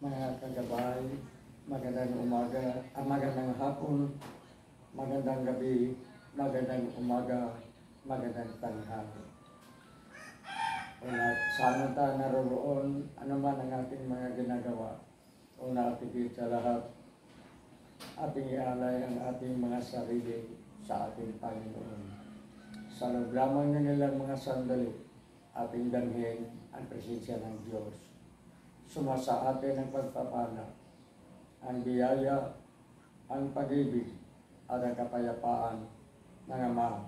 Mga kagabay, magandang umaga, magandang hapon, magandang gabi, magandang umaga, magandang tanghali. At sana tayo naroon, ano man ang ating mga ginagawa. Una at higit sa lahat, ating ialay ang ating mga sarili sa ating Panginoon. Sa loob lamang na nilang mga sandali, ating damhin ang presensya ng Diyos. Sumasa atin ang pagpapala, ang biyaya, ang pag-ibig, at ang kapayapaan ng Ama,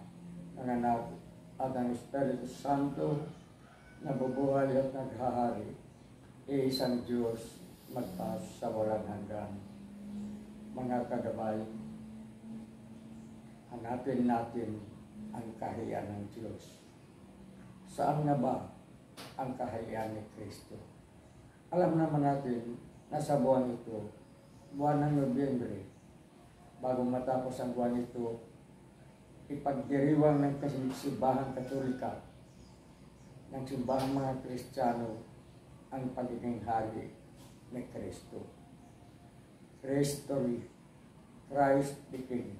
ng Anak, at ng Espiritu Santo na bubuhay at naghahari, iisang Diyos magtaas sa walang hanggan. Mga kagabay, hanapin natin ang kaharian ng Diyos. Saan nga ba ang kaharian ni Kristo? Alam naman natin na sa buwan ito, buwan ng Nobyembre, bago matapos ang buwan ito, ipagdiriwang ng Simbahang Katolika, ng simbahang mga Kristiyano, ang pagiging hari ni Kristo. Christ the King,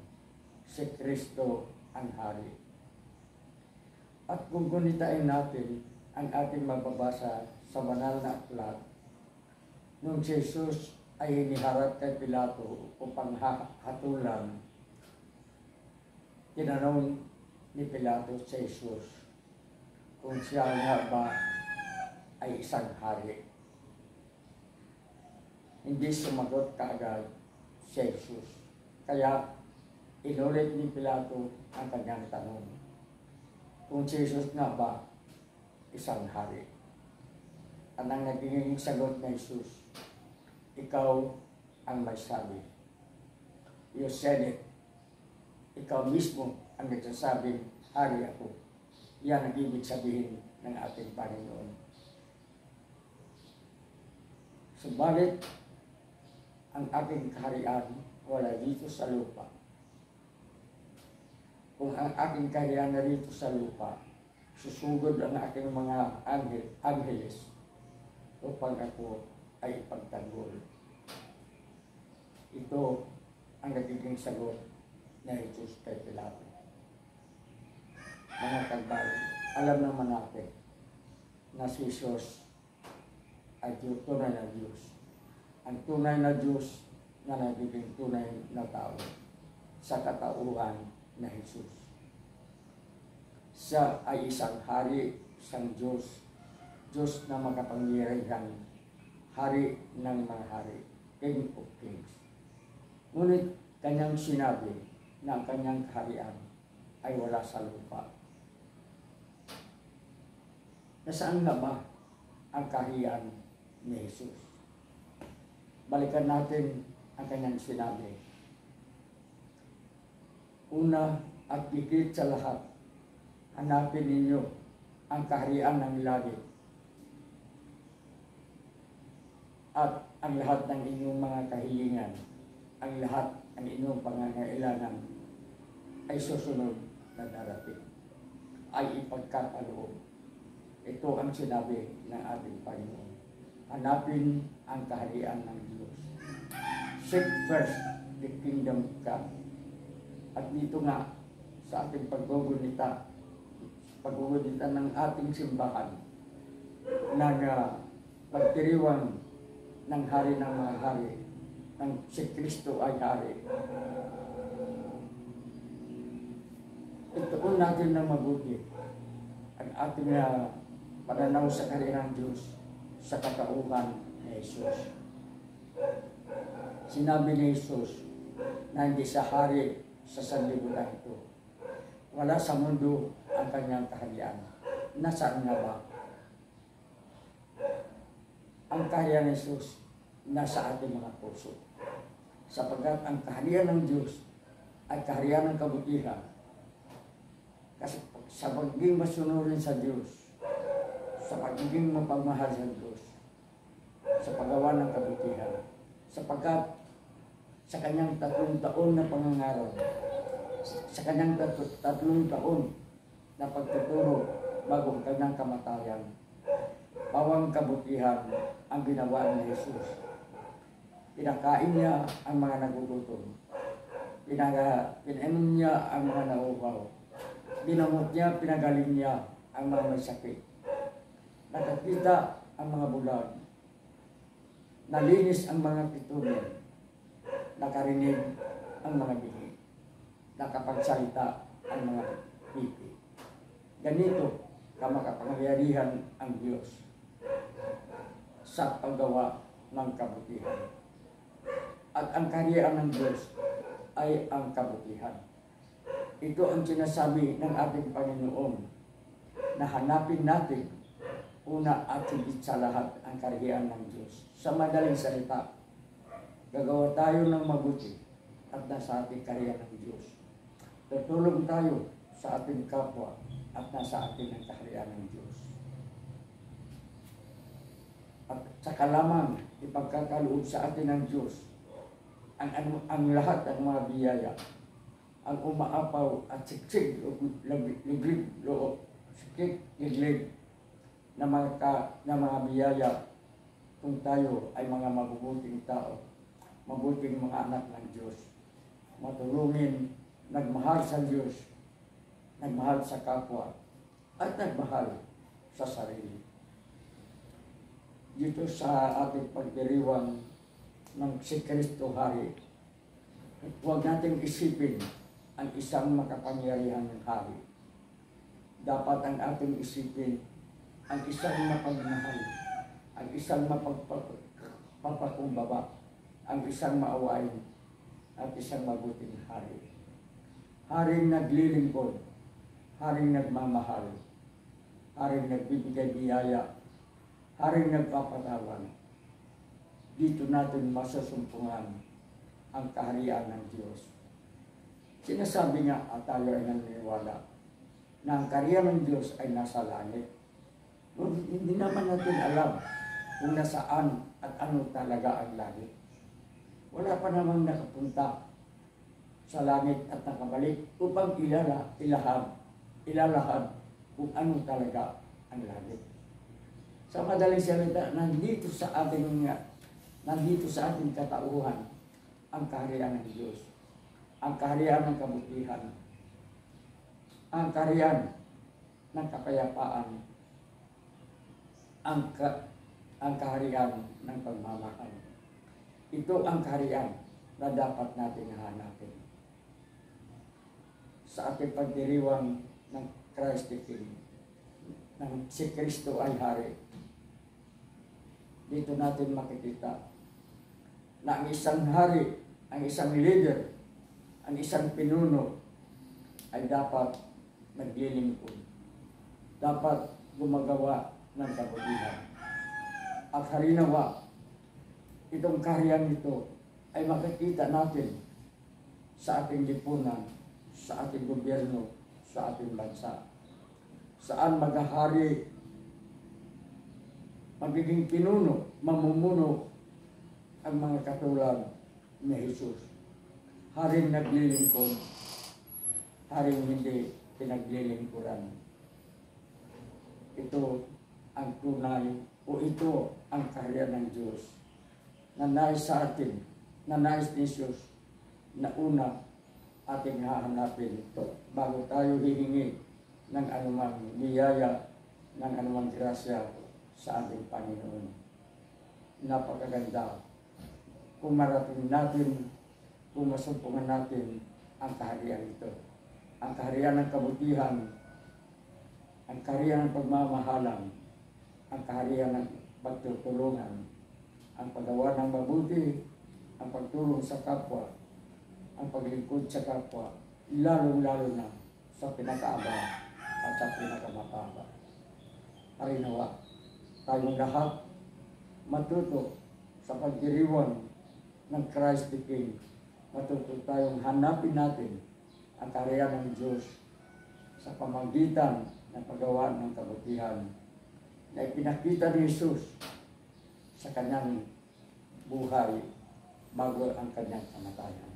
si Kristo ang hari. At kung gunitain natin ang ating mababasa sa banal na aklat, nung si Jesus ay hiniharap kay Pilato upang hatulan, tinanong ni Pilato si Jesus kung siya nga ba ay isang hari. Hindi sumagot kaagad si Jesus. Kaya inulit ni Pilato ang kanyang tanong kung si Jesus nga ba isang hari. At ang naging sagot ni Jesus, ikaw ang may sabi. You said it. Ikaw mismo ang nagsasabing hari ako. Yan ang ibig sabihin ng ating Panginoon. Subalit, ang ating kaharian wala dito sa lupa. Kung ang aking kaharian na dito sa lupa, susugod ang aking mga angeles upang ako ay ipagtanggol. Ito ang nagiging sagot ni Jesus kay Pilato. Mga kagbayan, alam naman natin na si Jesus ay tunay na Diyos. Ang tunay na Diyos na nagiging tunay na tao sa katauhan na Jesus. Siya ay isang hari, isang Diyos, Diyos na makapangyarihan, hari ng mga hari, King of Kings. Ngunit kanyang sinabi na ang kanyang kaharian ay wala sa lupa. Nasaan nga ba ang kaharian ni Jesus? Balikan natin ang kanyang sinabi. Una at higit sa lahat, hanapin ninyo ang kaharian ng langit. At ang lahat ng inyong mga kahilingan, ang lahat ng inyong pangangailangan ay susunod na darating, ay ipagkakaloob. Ito ang sinabi ng ating Panginoon. Hanapin ang kaharian ng Diyos. Seek first the kingdom of God. At dito nga sa ating paggugunita ng ating simbahan na pagdiriwang ng hari ng mga hari, ng si Kristo ay hari. Ituon natin na mabuti ang ating pananaw sa kaharian ng Diyos sa katauhan ni Jesus. Sinabi ni Jesus na hindi sa hari sa sanlibutan ito. Wala sa mundo ang kanyang kaharian. Nasaan nga ba? Ang kaharian ni Jesus nasa ating mga puso. Sapagkat ang kaharian ng Diyos ay kaharian ng kabutihan. Kasi sa pagiging masunurin sa Diyos, sa pagiging mapagmahal sa Diyos, sa paggawa ng kabutihan, sapagkat sa kanyang 3 taon na pangangaral, sa kanyang 3 taon na pagtuturo bago ang kanyang kamatayan, pawang kabutihan ang ginawa ni Jesus Pinakain niya ang mga nagugutom. Pinainom niya ang mga nauuhaw. Ginamot niya, pinagaling niya ang mga may sakit. Nakakita ang mga bulag. Nalinis ang mga pitunin. Nakarinig ang mga bingi. Nakapagsalita ang mga pipi. Ganito kamakapangyarihan ang Diyos sa paggawa ng kabutihan. At ang kaharian ng Diyos ay ang kabutihan. Ito ang sinasabi ng ating Panginoon na hanapin natin una at higit sa lahat ang kaharian ng Diyos. Sa madaling salita, gagawa tayo ng mabuti at nasa ating kaharian ng Diyos. Tutulong tayo sa ating kapwa at nasa atin ang kaharian ng Diyos. At saka lamang ipagkakaloob sa atin ng Diyos ang lahat ng mga biyaya, ang umaapaw at siksik, liglig, loob, sikik, liglig na mga biyaya kung tayo ay mga mabubuting tao, mabuting mga anak ng Diyos, matulungin, nagmahal sa Diyos, nagmahal sa kapwa, at nagmahal sa sarili. Dito sa ating pagdiriwang ng si Kristo Hari, huwag nating isipin ang isang makapangyarihan ng hari. Dapat ang ating isipin ang isang mapagmahal, ang isang mapagpapakumbaba, ang isang maawain, at isang mabuting hari. Haring naglilingkod, haring nagmamahal, haring nagbibigay biyaya, haring nagpapatawan. Dito natin masusumpungan ang kaharian ng Diyos. Sinasabi nga at tayo ay naniniwala na ang kaharian ng Diyos ay nasa langit. Hindi naman natin alam kung nasaan at ano talaga ang langit. Wala pa namang nakapunta sa langit at nakabalik upang ilalahad kung ano talaga ang langit. Sa madaling salita, nandito sa ating katauhan ang kaharian ng Diyos, ang kaharian ng kabutihan, ang kaharian ng kapayapaan, ang kaharian ng pagmamahal. Ito ang kaharian na dapat natin hanapin sa ating pagdiriwang ng Christ the King, ng si Kristo ay Hari. Dito natin makikita na ang isang hari, ang isang leader, ang isang pinuno ay dapat naglilingkod. Dapat gumagawa ng kabutihan. At harinawa, itong kaharian nito ay makikita natin sa ating lipunan, sa ating gobyerno, sa ating bansa. Saan maghahari, magiging pinuno, mamumuno ang mga katulad ni Jesus. Haring naglilingkod, haring hindi pinaglilingkuran. Ito ang tunay o ito ang kaharian ng Diyos na nais sa atin, na nais ni Jesus na una ating hahanapin bago tayo hihingi ng anumang biyaya, ng anumang grasya sa ating Panginoon. Napakaganda kung marating natin, kung masumpungan natin ang kaharian ito. Ang kaharian ng kabutihan, ang kaharian ng pagmamahalan, ang kaharian ng pagtutulungan, ang paggawa ng mabuti, ang pagtulong sa kapwa, ang paglingkod sa kapwa, lalong-lalo na sa pinakaaba at sa pinakamababa. Harinawa, tayong lahat matuto sa pagdiriwang ng Christ the King. Matuto tayong hanapin natin ang kaharian ng Diyos sa pamagitan ng paggawa ng kabutihan na ipinakita ni Jesus sa kanyang buhay bago ang kanyang kamatayan.